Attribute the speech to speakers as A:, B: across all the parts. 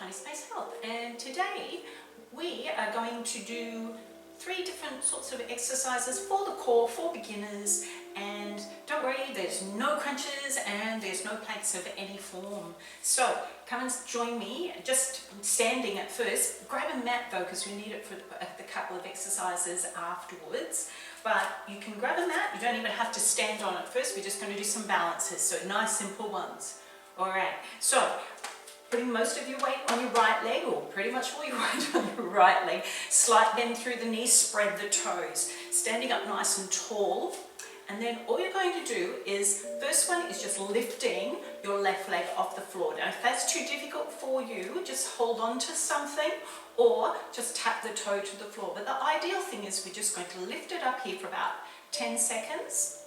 A: Tiny Space Health, and today we are going to do 3 different sorts of exercises for the core, for beginners. And don't worry, there's no crunches and there's no planks of any form. So come and join me, just standing at first. Grab a mat though, because we need it for the couple of exercises afterwards. But you can grab a mat, you don't even have to stand on it first. We're just going to do some balances, so nice simple ones. Alright, so putting most of your weight on your right leg, or pretty much all your weight on your right leg. Slight bend through the knees, spread the toes. Standing up nice and tall. And then all you're going to do is, first one is just lifting your left leg off the floor. Now if that's too difficult for you, just hold on to something or just tap the toe to the floor. But the ideal thing is we're just going to lift it up here for about 10 seconds.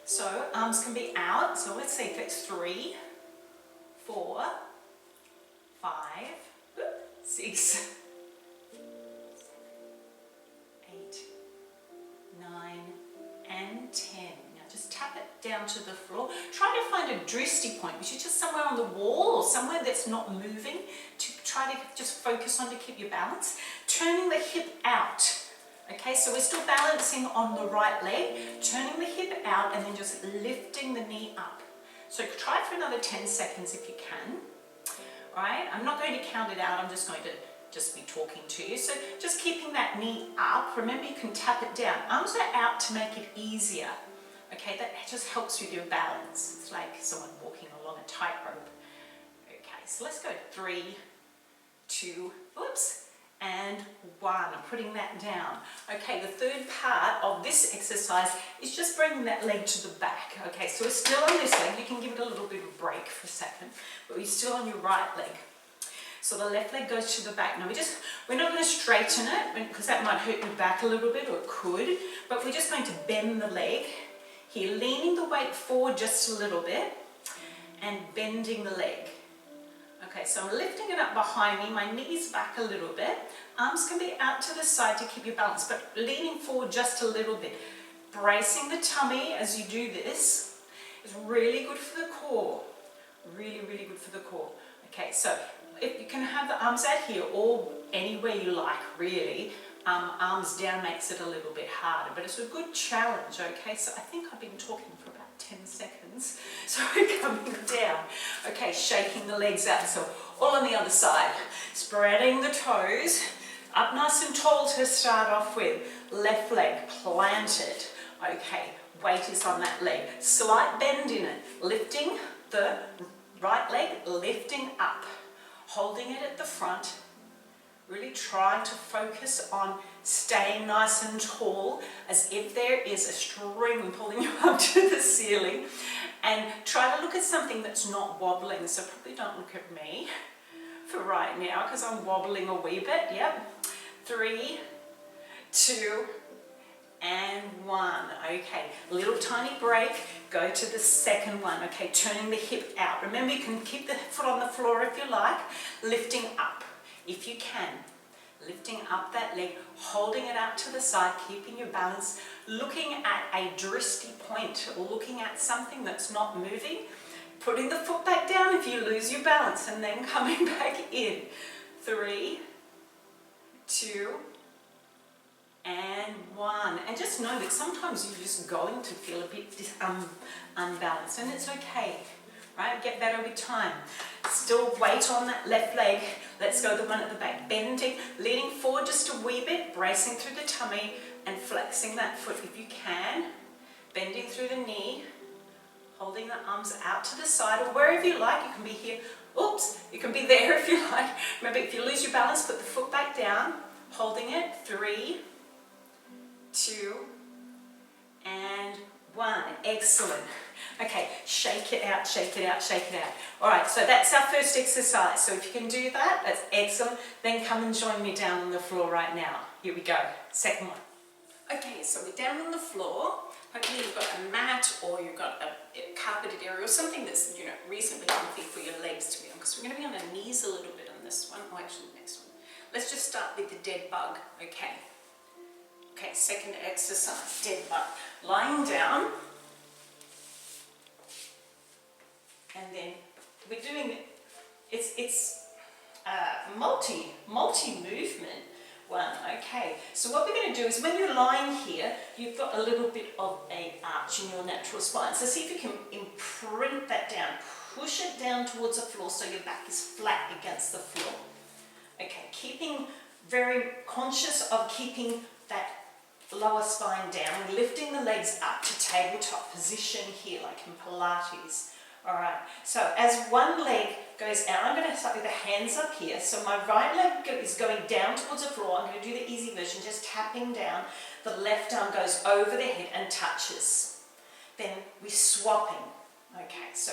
A: So arms can be out. So let's see if it's 3, 4, 5, 6, 8, 9, and 10. Now just tap it down to the floor. Try to find a drishti point, which is just somewhere on the wall or somewhere that's not moving, to try to just focus on to keep your balance. Turning the hip out. Okay, so we're still balancing on the right leg, turning the hip out and then just lifting the knee up. So try for another 10 seconds if you can. Alright, I'm not going to count it out, I'm just going to be talking to you. So just keeping that knee up. Remember, you can tap it down. Arms are out to make it easier. Okay, that just helps with your balance. It's like someone walking along a tightrope. Okay, so let's go 3, 2, and 1. I'm putting that down. Okay, the third part of this exercise is just bringing that leg to the back. Okay, so we're still on this leg. You can give it a little bit of a break for a second, but we're still on your right leg. So the left leg goes to the back. Now we're not going to straighten it because that might hurt your back a little bit, or it could, but we're just going to bend the leg here, leaning the weight forward just a little bit and bending the leg. Okay, so I'm lifting it up behind me, my knees back a little bit. Arms can be out to the side to keep your balance, but leaning forward just a little bit. Bracing the tummy as you do this is really good for the core. Really, really good for the core. Okay, so if you can have the arms out here or anywhere you like, really. Arms down makes it a little bit harder, but it's a good challenge, okay? So I think I've been talking for about 10 seconds. So we're coming down. Okay, shaking the legs out. So all on the other side. Spreading the toes. Up nice and tall to start off with. Left leg planted. Okay, weight is on that leg. Slight bend in it. Lifting the right leg, lifting up. Holding it at the front. Really trying to focus on staying nice and tall, as if there is a string pulling you up to the ceiling. And try to look at something that's not wobbling. So probably don't look at me for right now because I'm wobbling a wee bit. Yep. 3, 2, and 1. Okay, little tiny break. Go to the second one. Okay, turning the hip out. Remember, you can keep the foot on the floor if you like. Lifting up if you can. Lifting up that leg, holding it out to the side, keeping your balance, looking at a drishti point, or looking at something that's not moving. Putting the foot back down if you lose your balance, and then coming back in. 3, 2, and 1. And just know that sometimes you're just going to feel a bit unbalanced, and it's okay, right? Get better with time. Still weight on that left leg. Let's go the one at the back. Bending, leaning forward just a wee bit, bracing through the tummy and flexing that foot if you can. Bending through the knee, holding the arms out to the side or wherever you like. You can be here. Oops, you can be there if you like. Remember, if you lose your balance, put the foot back down, holding it. 3, 2, and 1. Excellent. Okay, shake it out, shake it out, shake it out. All right, so that's our first exercise. So if you can do that, that's excellent. Then come and join me down on the floor right now. Here we go. Second one. Okay, so we're down on the floor. Hopefully you've got a mat or you've got a carpeted area or something that's, reasonably comfy for your legs to be on, because we're going to be on our knees a little bit on this one. Oh, actually, the next one. Let's just start with the dead bug. Okay. Okay, second exercise, dead bug. Lying down. And then we're doing it. It's multi-movement one. Okay, so what we're going to do is when you're lying here, you've got a little bit of a arch in your natural spine. So see if you can imprint that down. Push it down towards the floor so your back is flat against the floor. Okay, keeping very conscious of keeping that lower spine down. We're lifting the legs up to tabletop position here, like in Pilates. All right, so as one leg goes out, I'm going to start with the hands up here. So my right leg is going down towards the floor. I'm going to do the easy version, just tapping down. The left arm goes over the head and touches. Then we're swapping. Okay, so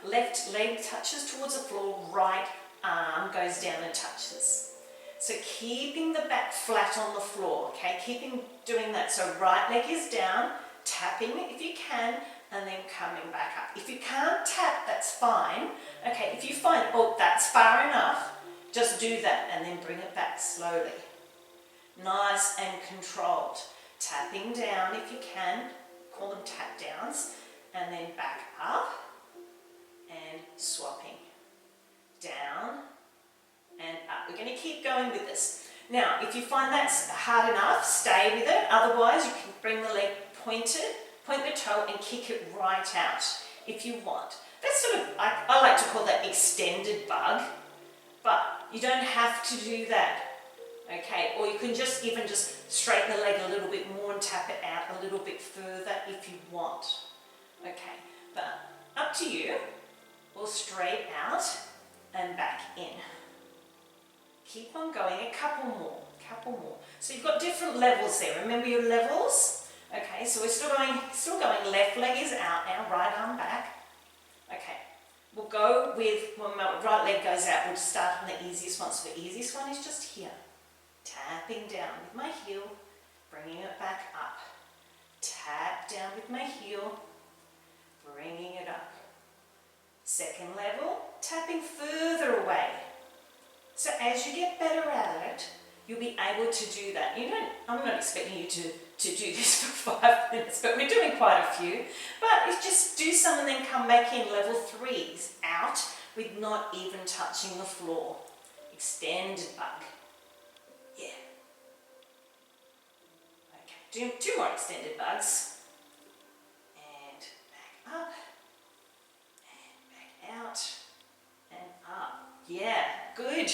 A: left leg touches towards the floor, right arm goes down and touches. So keeping the back flat on the floor, okay, doing that. So right leg is down, tapping if you can, and then coming back up. If you can't tap, that's fine. Okay, if you find, oh, that's far enough, just do that and then bring it back slowly. Nice and controlled. Tapping down if you can, call them tap downs, and then back up and swapping. Down and up. We're going to keep going with this. Now, if you find that's hard enough, stay with it. Otherwise, you can bring the leg pointed, point the toe and kick it right out if you want. That's sort of, I like to call that extended bug, but you don't have to do that. Okay, or you can just straighten the leg a little bit more and tap it out a little bit further if you want. Okay, but up to you. Or straight out and back in. Keep on going, a couple more. So you've got different levels there. Remember your levels? Okay, so we're still going. Left leg is out now, right arm back. Okay, we'll go with, when my right leg goes out, we'll start on the easiest one. So the easiest one is just here. Tapping down with my heel, bringing it back up. Tap down with my heel, bringing it up. Second level, tapping further away. So as you get better at it, you'll be able to do that. I'm not expecting you to do this for 5 minutes, but we're doing quite a few. But it's just do some and then come back in. Level 3s out with not even touching the floor. Extended bug. Yeah. Okay, do 2 more extended bugs. And back up. Out and up. Yeah, good.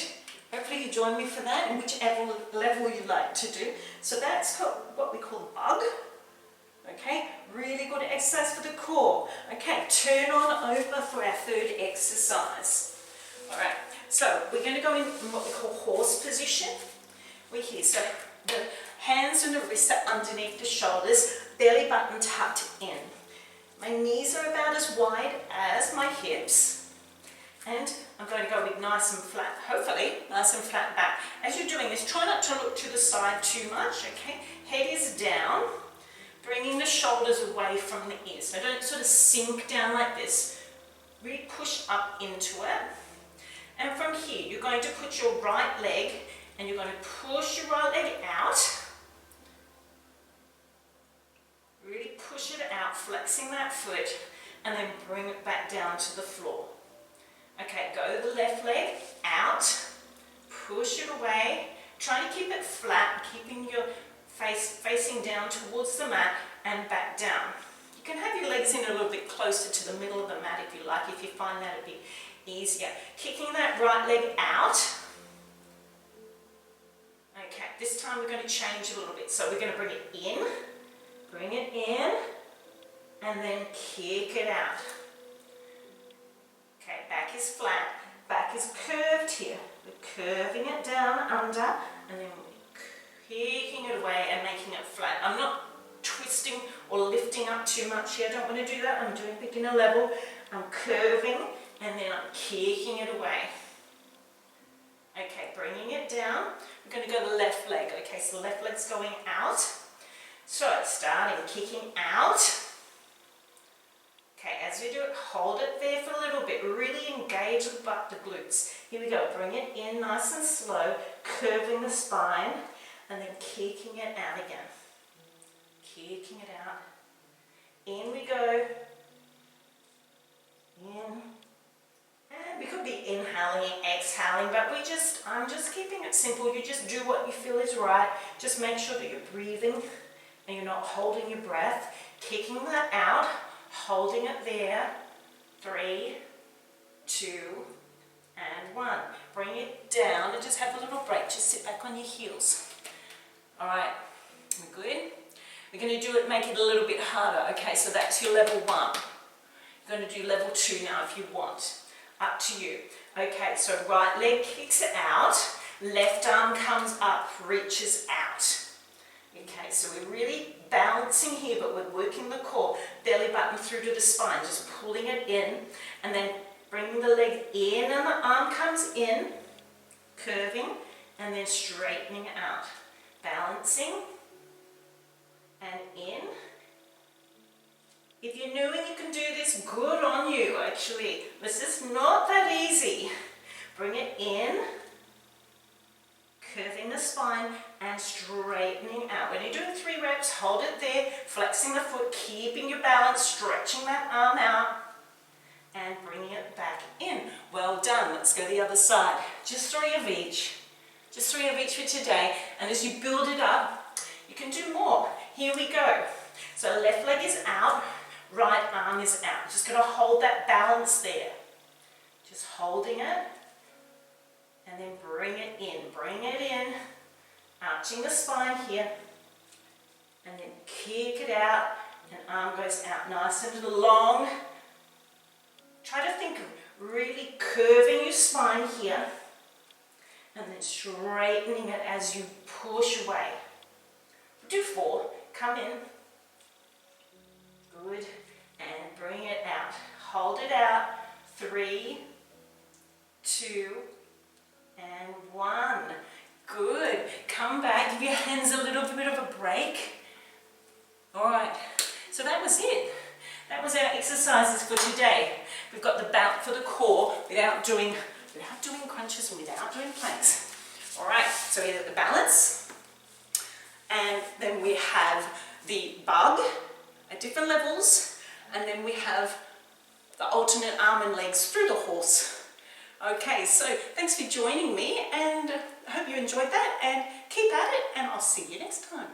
A: Hopefully you join me for that in whichever level you like to do. So that's what we call bug. Okay, really good exercise for the core. Okay, turn on over for our third exercise. All right, so we're going to go in what we call horse position. We're here, so the hands and the wrists are underneath the shoulders, belly button tucked in. My knees are about as wide as my hips, and I'm going to go with nice and flat, hopefully nice and flat back. As you're doing this, try not to look to the side too much, okay? Head is down, bringing the shoulders away from the ears. So don't sort of sink down like this, really push up into it. And from here, you're going to put your right leg, and you're going to push your right leg out. Really push it out, flexing that foot, and then bring it back down to the floor. Okay, go the left leg out, push it away, try to keep it flat, keeping your face facing down towards the mat and back down. You can have your legs in a little bit closer to the middle of the mat if you like, if you find that a bit easier. Kicking that right leg out. Okay, this time we're going to change a little bit. So we're going to bring it in. Bring it in and then kick it out. Okay, back is flat, back is curved here. We're curving it down under and then we're kicking it away and making it flat. I'm not twisting or lifting up too much here. I don't want to do that. I'm doing beginner level. I'm curving and then I'm kicking it away. Okay, bringing it down. We're going to go the left leg. Okay, so the left leg's going out. So starting kicking out. Okay, as we do it, hold it there for a little bit. Really engage the butt, the glutes. Here we go. Bring it in nice and slow, curving the spine, and then kicking it out again. Kicking it out. In we go. In. And we could be inhaling and exhaling, but I'm just keeping it simple. You just do what you feel is right. Just make sure that you're breathing and you're not holding your breath. Kicking that out, holding it there. 3, 2, and 1. Bring it down and just have a little break. Just sit back on your heels. All right, we're good? We're going to do it, make it a little bit harder. Okay, so that's your level 1. You're going to do level 2 now if you want. Up to you. Okay, so right leg kicks it out, left arm comes up, reaches out. Okay, so we're really balancing here, but we're working the core. Belly button through to the spine, just pulling it in, and then bringing the leg in, and the arm comes in, curving, and then straightening out. Balancing, and in. If you're new and you can do this, good on you, actually. This is not that easy. Bring it in, curving the spine, and straightening out. When you're doing 3 reps, hold it there, flexing the foot, keeping your balance, stretching that arm out, and bringing it back in. Well done. Let's go the other side. Just 3 of each. Just 3 of each for today. And as you build it up, you can do more. Here we go. So left leg is out. Right arm is out. Just going to hold that balance there. Just holding it. And then bring it in. Bring it in. Arching the spine here. And then kick it out. And arm goes out nice and long. Try to think of really curving your spine here. And then straightening it as you push away. Do 4. Come in. Good. And bring it out. Hold it out. 3, 2, and 1. Good. Come back. Give your hands a little bit of a break. All right. So that was it. That was our exercises for today. We've got the bout for the core without doing crunches and without doing planks. All right. So we have the balance, and then we have the bug at different levels. And then we have the alternate arm and legs through the horse. Okay, so thanks for joining me, and I hope you enjoyed that, and keep at it, and I'll see you next time.